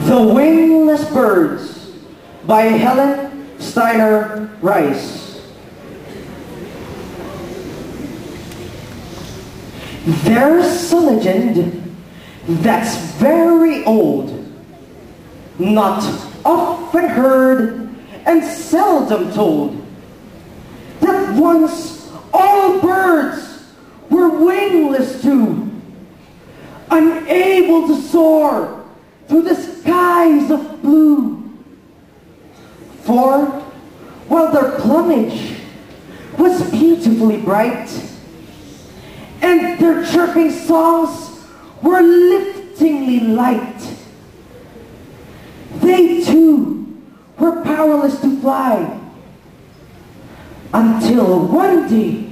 The Wingless Birds by Helen Steiner Rice. There's a legend that's very old, not often heard and seldom told, that once all birds were wingless too, unable to soar through the skies of blue. For while their plumage was beautifully bright, and their chirping songs were liftingly light, they too were powerless to fly, until one day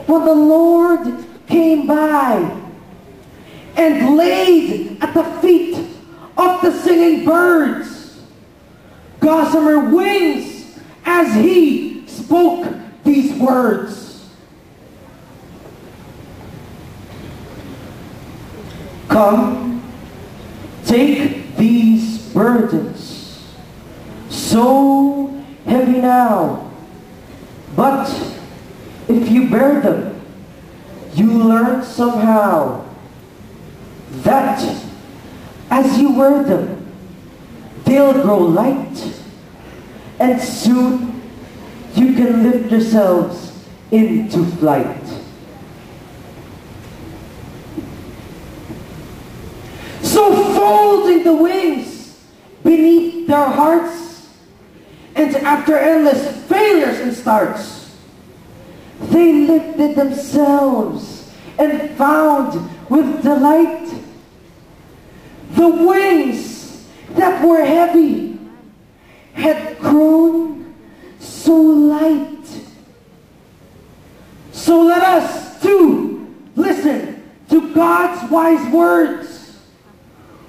when the Lord came by and laid at the feet of the singing birds Gossamer wings as he spoke these words. Come, take these burdens, so heavy now, but if you bear them, you learn somehow that as you wear them, they'll grow light, and soon you can lift yourselves into flight. So folding the wings beneath their hearts, and after endless failures and starts, they lifted themselves and found with delight the wings that were heavy had grown so light. So let us too listen to God's wise words,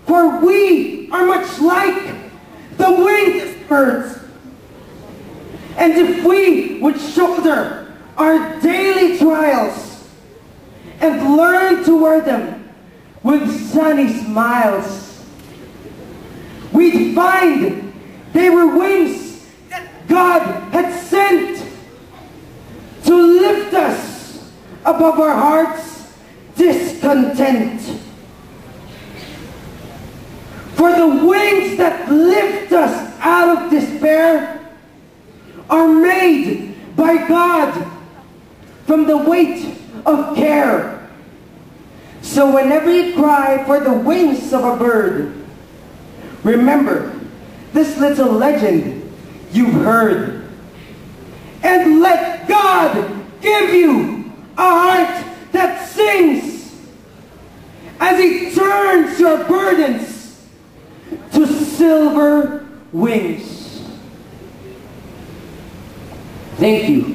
for we are much like the wingless birds. And if we would shoulder our daily trials and learn to wear them with sunny smiles, we'd find they were wings that God had sent to lift us above our hearts' discontent. For the wings that lift us out of despair are made by God from the weight of care. So whenever you cry for the wings of a bird, remember this little legend you've heard. And let God give you a heart that sings as He turns your burdens to silver wings. Thank you.